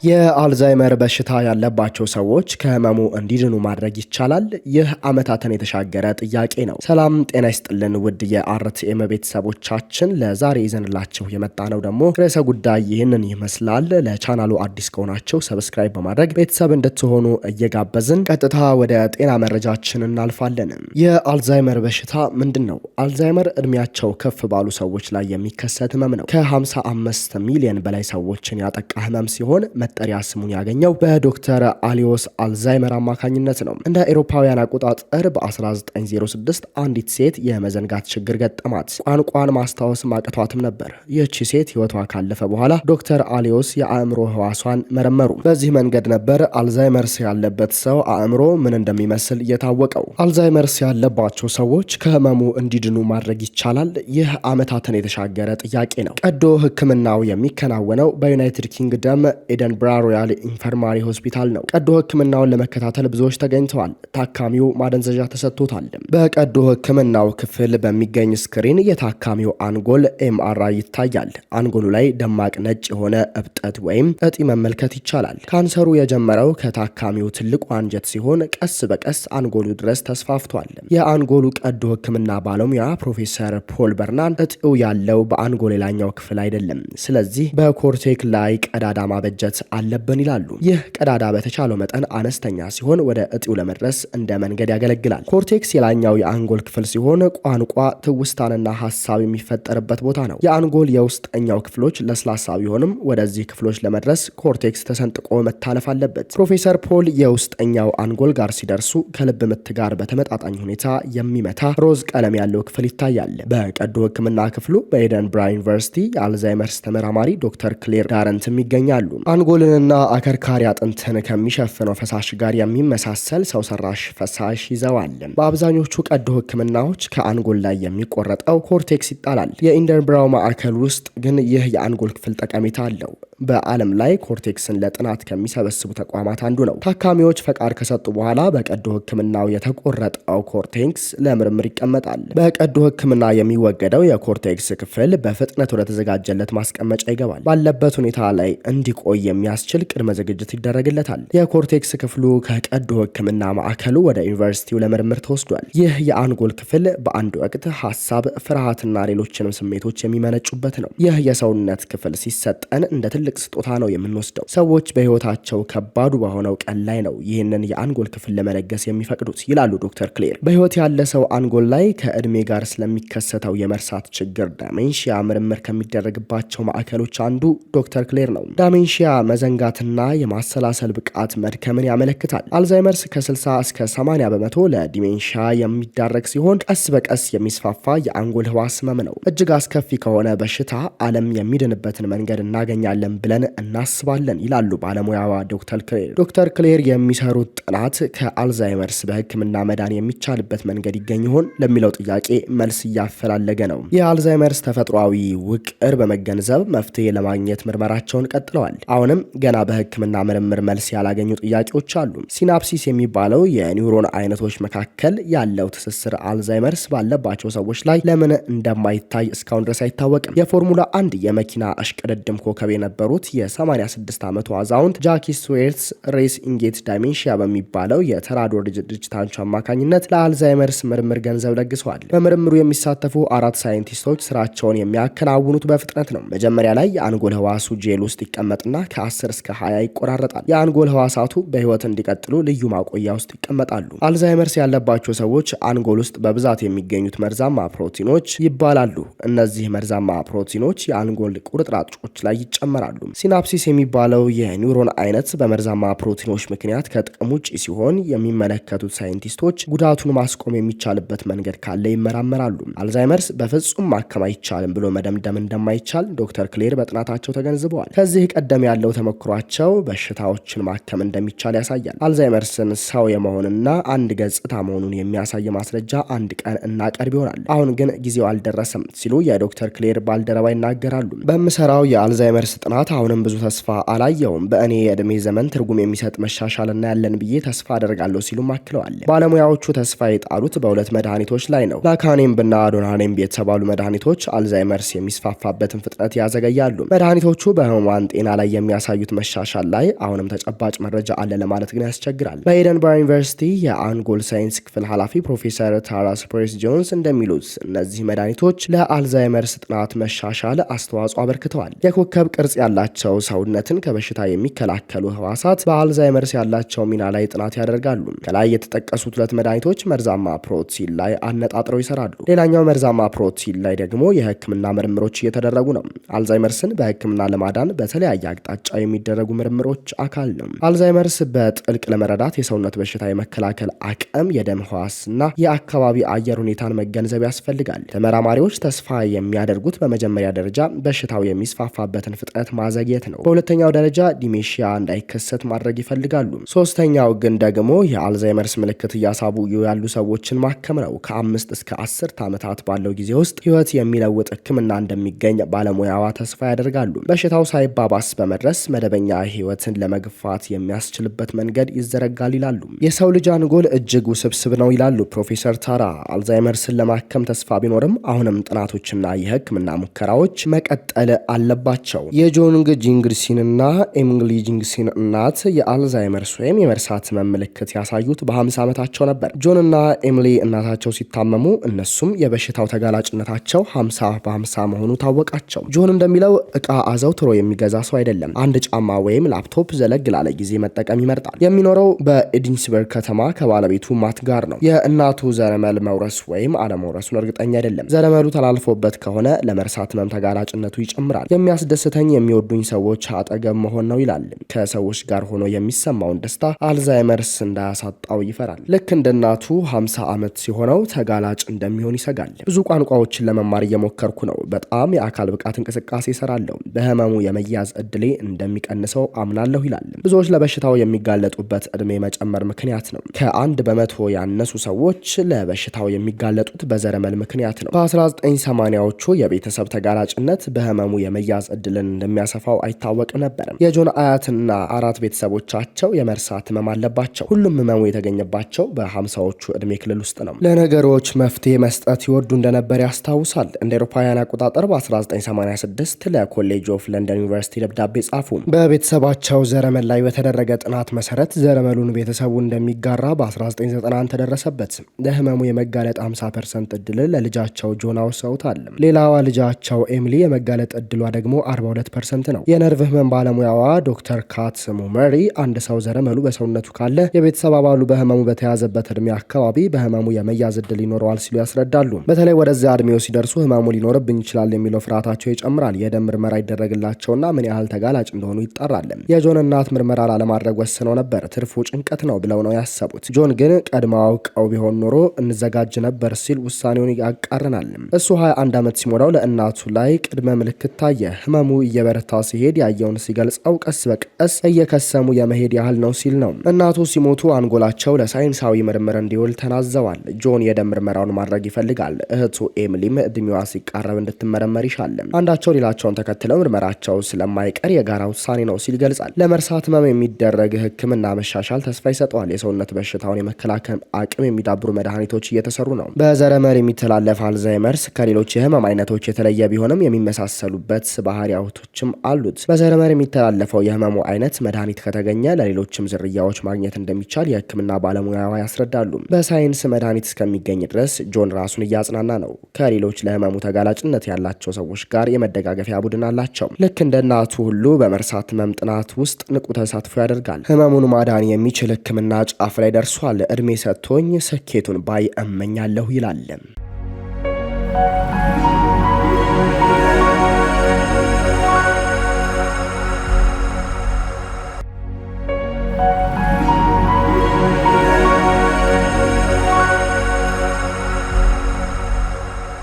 የአልዛይመር በሽታ ያለባቸው ሰዎች ከህመሙ እንዲድኑ ማድረግ ይቻላል? ይህ ዓመታትን የተሻገረ ጥያቄ ነው። ሰላም ጤና ይስጥልን ውድ የአርቲኤም ቤተሰቦቻችን፣ ለዛሬ ይዘንላችሁ የመጣነው ደግሞ ርዕሰ ጉዳይ ይህንን ይመስላል። ለቻናሉ አዲስ ከሆናችሁ ሰብስክራይብ በማድረግ ቤተሰብ እንድትሆኑ እየጋበዝን ቀጥታ ወደ ጤና መረጃችን እናልፋለን። የአልዛይመር በሽታ ምንድን ነው? አልዛይመር እድሜያቸው ከፍ ባሉ ሰዎች ላይ የሚከሰት ህመም ነው። ከ55 ሚሊዮን በላይ ሰዎችን ያጠቃ ህመም ሲሆን መጠሪያ ስሙን ያገኘው በዶክተር አሊዮስ አልዛይመር አማካኝነት ነው። እንደ አውሮፓውያን አቆጣጠር በ1906 አንዲት ሴት የመዘንጋት ችግር ገጠማት። ቋንቋን ማስታወስ ማቅቷትም ነበር። ይህቺ ሴት ህይወቷ ካለፈ በኋላ ዶክተር አሊዮስ የአእምሮ ህዋሷን መረመሩ። በዚህ መንገድ ነበር አልዛይመርስ ያለበት ሰው አእምሮ ምን እንደሚመስል የታወቀው። አልዛይመርስ ያለባቸው ሰዎች ከህመሙ እንዲድኑ ማድረግ ይቻላል? ይህ ዓመታትን የተሻገረ ጥያቄ ነው። ቀዶ ህክምናው የሚከናወነው በዩናይትድ ኪንግደም ኤደንብራ ሮያል ኢንፈርማሪ ሆስፒታል ነው። ቀዶ ህክምናውን ለመከታተል ብዙዎች ተገኝተዋል። ታካሚው ማደንዘዣ ተሰጥቶታል። በቀዶ ህክምናው ክፍል በሚገኝ ስክሪን የታካሚው አንጎል ኤምአርአይ ይታያል። አንጎሉ ላይ ደማቅ ነጭ የሆነ እብጠት ወይም እጢ መመልከት ይቻላል። ካንሰሩ የጀመረው ከታካሚው ትልቁ አንጀት ሲሆን ቀስ በቀስ አንጎሉ ድረስ ተስፋፍቷል። የአንጎሉ ቀዶ ህክምና ባለሙያ ፕሮፌሰር ፖል በርናን እጢው ያለው በአንጎል ሌላኛው ክፍል አይደለም፣ ስለዚህ በኮርቴክ ላይ ቀዳዳ ማበጀት አለብን ይላሉ። ይህ ቀዳዳ በተቻለው መጠን አነስተኛ ሲሆን ወደ እጢው ለመድረስ እንደ መንገድ ያገለግላል። ኮርቴክስ የላኛው የአንጎል ክፍል ሲሆን ቋንቋ፣ ትውስታንና ሀሳብ የሚፈጠርበት ቦታ ነው። የአንጎል የውስጠኛው ክፍሎች ለስላሳ ቢሆንም ወደዚህ ክፍሎች ለመድረስ ኮርቴክስ ተሰንጥቆ መታለፍ አለበት። ፕሮፌሰር ፖል የውስጠኛው አንጎል ጋር ሲደርሱ ከልብ ምት ጋር በተመጣጣኝ ሁኔታ የሚመታ ሮዝ ቀለም ያለው ክፍል ይታያል። በቀዶ ህክምና ክፍሉ በኤደንብራ ዩኒቨርሲቲ የአልዛይመርስ ተመራማሪ ዶክተር ክሌር ዳረንትም ይገኛሉ። አንጎልንና አከርካሪ አጥንትን ከሚሸፍነው ፈሳሽ ጋር የሚመሳሰል ሰው ሰራሽ ፈሳሽ ይዘዋል። በአብዛኞቹ ቀዶ ህክምናዎች ከአንጎል ላይ የሚቆረጠው ኮርቴክስ ይጣላል። የኢንደንብራው ማዕከል ውስጥ ግን ይህ የአንጎል ክፍል ጠቀሜታ አለው። በዓለም ላይ ኮርቴክስን ለጥናት ከሚሰበስቡ ተቋማት አንዱ ነው። ታካሚዎች ፈቃድ ከሰጡ በኋላ በቀዶ ህክምናው የተቆረጠው ኮርቴክስ ለምርምር ይቀመጣል። በቀዶ ህክምና የሚወገደው የኮርቴክስ ክፍል በፍጥነት ወደ ተዘጋጀለት ማስቀመጫ ይገባል። ባለበት ሁኔታ ላይ እንዲቆይ የሚያስችል ቅድመ ዝግጅት ይደረግለታል። የኮርቴክስ ክፍሉ ከቀዶ ህክምና ማዕከሉ ወደ ዩኒቨርሲቲው ለምርምር ተወስዷል። ይህ የአንጎል ክፍል በአንድ ወቅት ሀሳብ፣ ፍርሃትና ሌሎችንም ስሜቶች የሚመነጩበት ነው። ይህ የሰውነት ክፍል ሲሰጠን እንደ ትልቅ ስጦታ ነው የምንወስደው። ሰዎች በህይወታቸው ከባዱ በሆነው ቀን ላይ ነው ይህንን የአንጎል ክፍል ለመለገስ የሚፈቅዱት ይላሉ ዶክተር ክሌር። በህይወት ያለ ሰው አንጎል ላይ ከእድሜ ጋር ስለሚከሰተው የመርሳት ችግር ዳሜንሺያ ምርምር ከሚደረግባቸው ማዕከሎች አንዱ ዶክተር ክሌር ነው። ዳሜንሺያ መዘንጋትና የማሰላሰል ብቃት መድከምን ያመለክታል። አልዛይመርስ ከ60 እስከ 80 በመቶ ለዲሜንሺያ የሚዳረግ ሲሆን ቀስ በቀስ የሚስፋፋ የአንጎል ህዋስ ህመም ነው። እጅግ አስከፊ ከሆነ በሽታ ዓለም የሚድንበትን መንገድ እናገኛለን ብለን እናስባለን ይላሉ ባለሙያዋ ዶክተር ክሌር። ዶክተር ክሌር የሚሰሩት ጥናት ከአልዛይመርስ በህክምና መዳን የሚቻልበት መንገድ ይገኝ ይሆን ለሚለው ጥያቄ መልስ እያፈላለገ ነው። የአልዛይመርስ ተፈጥሯዊ ውቅር በመገንዘብ መፍትሄ ለማግኘት ምርመራቸውን ቀጥለዋል። አሁንም ገና በህክምና ምርምር መልስ ያላገኙ ጥያቄዎች አሉ። ሲናፕሲስ የሚባለው የኒውሮን አይነቶች መካከል ያለው ትስስር አልዛይመርስ ባለባቸው ሰዎች ላይ ለምን እንደማይታይ እስካሁን ድረስ አይታወቅም። የፎርሙላ 1 የመኪና እሽቅድድም ኮከብ የነበሩት የ86 ዓመቱ አዛውንት ጃኪ ስዌርትስ ሬስ ኢንጌት ዳይሜንሺያ በሚባለው የተራድኦ ድርጅታቸው አማካኝነት ለአልዛይመርስ ምርምር ገንዘብ ለግሰዋል። በምርምሩ የሚሳተፉ 4 ሳይንቲስቶች ስራቸውን የሚያከናውኑት በፍጥነት ነው። መጀመሪያ ላይ የአንጎል ህዋሱ ጄል ውስጥ ይቀመጥና ከ10 እስከ 20 ይቆራረጣል። የአንጎል ህዋሳቱ በህይወት እንዲቀጥሉ ልዩ ማቆያ ውስጥ ይቀመጣሉ። አልዛይመርስ ያለባቸው ሰዎች አንጎል ውስጥ በብዛት የሚገኙት መርዛማ ፕሮቲኖች ይባላሉ። እነዚህ መርዛማ ፕሮቲኖች የአንጎል ቁርጥራጮች ላይ ይጨመራሉ። ሲናፕሲስ የሚባለው የኒውሮን አይነት በመርዛማ ፕሮቲኖች ምክንያት ከጥቅም ውጭ ሲሆን የሚመለከቱት ሳይንቲስቶች ጉዳቱን ማስቆም የሚቻልበት መንገድ ካለ ይመራመራሉ። አልዛይመርስ በፍጹም ማከም አይቻልም ብሎ መደምደም እንደማይቻል ዶክተር ክሌር በጥናታቸው ተገንዝበዋል። ከዚህ ቀደም ያለው ተሞክሯቸው በሽታዎችን ማከም እንደሚቻል ያሳያል። አልዛይመርስን ሰው የመሆንና አንድ ገጽታ መሆኑን የሚያሳይ ማስረጃ አንድ ቀን እናቀርብ ይሆናል። አሁን ግን ጊዜው አልደረሰም ሲሉ የዶክተር ክሌር ባልደረባ ይናገራሉ። በምሰራው የአልዛይመርስ ጥናት ጥናት አሁንም ብዙ ተስፋ አላየውም። በእኔ የዕድሜ ዘመን ትርጉም የሚሰጥ መሻሻል እናያለን ብዬ ተስፋ አደርጋለሁ ሲሉም አክለዋል። ባለሙያዎቹ ተስፋ የጣሉት በሁለት መድኃኒቶች ላይ ነው። ላካኔምብና አዶናኔምብ የተባሉ መድኃኒቶች አልዛይመርስ የሚስፋፋበትን ፍጥነት ያዘገያሉ። መድኃኒቶቹ በህሙማን ጤና ላይ የሚያሳዩት መሻሻል ላይ አሁንም ተጨባጭ መረጃ አለ ለማለት ግን ያስቸግራል። በኤደንበራ ዩኒቨርሲቲ የአንጎል ሳይንስ ክፍል ኃላፊ ፕሮፌሰር ታራ ስፕሬስ ጆንስ እንደሚሉት እነዚህ መድኃኒቶች ለአልዛይመርስ ጥናት መሻሻል አስተዋጽኦ አበርክተዋል። የኮከብ ቅርጽ ያላቸው ሰውነትን ከበሽታ የሚከላከሉ ህዋሳት በአልዛይመርስ ያላቸው ሚና ላይ ጥናት ያደርጋሉ። ከላይ የተጠቀሱት ሁለት መድኃኒቶች መርዛማ ፕሮቲን ላይ አነጣጥረው ይሰራሉ። ሌላኛው መርዛማ ፕሮቲን ላይ ደግሞ የህክምና ምርምሮች እየተደረጉ ነው። አልዛይመርስን በህክምና ለማዳን በተለያየ አቅጣጫ የሚደረጉ ምርምሮች አካል ነው። አልዛይመርስ በጥልቅ ለመረዳት የሰውነት በሽታ የመከላከል አቅም፣ የደም ህዋስና የአካባቢ አየር ሁኔታን መገንዘብ ያስፈልጋል። ተመራማሪዎች ተስፋ የሚያደርጉት በመጀመሪያ ደረጃ በሽታው የሚስፋፋበትን ፍጥነት ማዘግየት ነው። በሁለተኛው ደረጃ ዲሜንሺያ እንዳይከሰት ማድረግ ይፈልጋሉ። ሶስተኛው ግን ደግሞ የአልዛይመርስ ምልክት እያሳዩ ያሉ ሰዎችን ማከም ነው። ከ5 እስከ 10 ዓመታት ባለው ጊዜ ውስጥ ህይወት የሚለውጥ ህክምና እንደሚገኝ ባለሙያዋ ተስፋ ያደርጋሉ። በሽታው ሳይባባስ በመድረስ መደበኛ ህይወትን ለመግፋት የሚያስችልበት መንገድ ይዘረጋል ይላሉ። የሰው ልጅ አንጎል እጅግ ውስብስብ ነው ይላሉ ፕሮፌሰር ታራ። አልዛይመርስን ለማከም ተስፋ ቢኖርም አሁንም ጥናቶችና የህክምና ሙከራዎች መቀጠል አለባቸው። የጆንግ ጂንግሲንና ኤሚሊ ጂንግሲን እናት የአልዛይመርስ ወይም የመርሳት ህመም ምልክት ያሳዩት በ50 ዓመታቸው ነበር። ጆንና ኤሚሊ እናታቸው ሲታመሙ እነሱም የበሽታው ተጋላጭነታቸው 50 በ50 መሆኑ ታወቃቸው። ጆን እንደሚለው እቃ አዘውትሮ የሚገዛ ሰው አይደለም። አንድ ጫማ ወይም ላፕቶፕ ዘለግ ላለ ጊዜ መጠቀም ይመርጣል። የሚኖረው በኤዲንስበርግ ከተማ ከባለቤቱ ማት ጋር ነው። የእናቱ ዘረመል መውረስ ወይም አለመውረሱን እርግጠኛ አይደለም። ዘረመሉ ተላልፎበት ከሆነ ለመርሳት ህመም ተጋላጭነቱ ይጨምራል። የሚያስደስተኝ የሚወዱኝ ሰዎች አጠገብ መሆን ነው ይላል። ከሰዎች ጋር ሆኖ የሚሰማውን ደስታ አልዛይመርስ እንዳያሳጣው ይፈራል። ልክ እንደ እናቱ 50 ዓመት ሲሆነው ተጋላጭ እንደሚሆን ይሰጋል። ብዙ ቋንቋዎችን ለመማር እየሞከርኩ ነው። በጣም የአካል ብቃት እንቅስቃሴ እሰራለሁ። በህመሙ የመያዝ እድሌ እንደሚቀንሰው አምናለሁ ይላል። ብዙዎች ለበሽታው የሚጋለጡበት እድሜ መጨመር ምክንያት ነው። ከ1% ያነሱ ሰዎች ለበሽታው የሚጋለጡት በዘረመል ምክንያት ነው። በ1980ዎቹ የቤተሰብ ተጋላጭነት በህመሙ የመያዝ እድልን እንደሚያሰፋው አይታወቅም ነበር። የጆን አያትና 4 ቤተሰቦቻቸው የመርሳት ህመም አለባቸው። ሁሉም ህመሙ የተገኘባቸው በ50ዎቹ እድሜ ክልል ውስጥ ነው። ለነገሮች መፍትሄ መስጠት ይወዱ እንደነበር ያስታውሳል። እንደ አውሮፓውያን አቆጣጠር በ1986 ለኮሌጅ ኦፍ ለንደን ዩኒቨርሲቲ ደብዳቤ ጻፉ። በቤተሰባቸው ዘረመል ላይ በተደረገ ጥናት መሰረት ዘረመሉን ቤተሰቡ እንደሚጋራ በ1991 ተደረሰበት። ለህመሙ የመጋለጥ 50% እድል ለልጃቸው ጆን አውሰውታል። ሌላዋ ልጃቸው ኤሚሊ የመጋለጥ እድሏ ደግሞ 42% ነው። የነርቭ ህመም ባለሙያዋ ዶክተር ካት ሙመሪ አንድ ሰው ዘረመሉ በሰውነቱ ካለ የቤተሰብ አባሉ በህመሙ በተያዘበት እድሜ አካባቢ በህመሙ የመያዝ እድል ይኖረዋል ሲሉ ያስረዳሉ። በተለይ ወደዚያ እድሜው ሲደርሱ ህመሙ ሊኖርብኝ ይችላል የሚለው ፍርሃታቸው ይጨምራል። የደም ምርመራ ይደረግላቸውና ምን ያህል ተጋላጭ እንደሆኑ ይጣራል። የጆን እናት ምርመራ ላለማድረግ ወስነው ነበር። ትርፉ ጭንቀት ነው ብለው ነው ያሰቡት። ጆን ግን ቀድመው አውቀው ቢሆን ኖሮ እንዘጋጅ ነበር ሲል ውሳኔውን ያቃርናል። እሱ 21 ዓመት ሲሞላው ለእናቱ ላይ ቅድመ ምልክት ታየ። ህመሙ እየበረታ ሲሄድ ያየውን ሲገልጸው ቀስ በቀስ እየከሰሙ የመሄድ ያህል ነው ሲል ነው። እናቱ ሲሞቱ አንጎላቸው ለሳይንሳዊ ምርምር እንዲውል ተናዘዋል። ጆን የደም ምርመራውን ማድረግ ይፈልጋል። እህቱ ኤሚሊም እድሜዋ ሲቃረብ እንድትመረመር ይሻል። አንዳቸው ሌላቸውን ተከትለው ምርመራቸው ስለማይቀር የጋራ ውሳኔ ነው ሲል ይገልጻል። ለመርሳት ህመም የሚደረግ ህክምና መሻሻል ተስፋ ይሰጠዋል። የሰውነት በሽታውን የመከላከል አቅም የሚዳብሩ መድኃኒቶች እየተሰሩ ነው። በዘረመል የሚተላለፍ አልዛይመርስ ከሌሎች የህመም አይነቶች የተለየ ቢሆንም የሚመሳሰሉበት ባህሪያቶችም አሉት። በዘረመል የሚተላለፈው የህመሙ አይነት መድኃኒት ከተገኘ ለሌሎችም ዝርያዎች ማግኘት እንደሚቻል የህክምና ባለሙያዋ ያስረዳሉ። በሳይንስ መድኃኒት እስከሚገኝ ድረስ ጆን ራሱን እያጽናና ነው። ከሌሎች ለህመሙ ተጋላጭነት ያላቸው ሰዎች ጋር የመደጋገፊያ ቡድን አላቸው። ልክ እንደ እናቱ ሁሉ በመርሳት ህመም ጥናት ውስጥ ንቁ ተሳትፎ ያደርጋል። ህመሙን ማዳን የሚችል ህክምና ጫፍ ላይ ደርሷል። እድሜ ሰጥቶኝ ስኬቱን ባይ እመኛለሁ ይላል።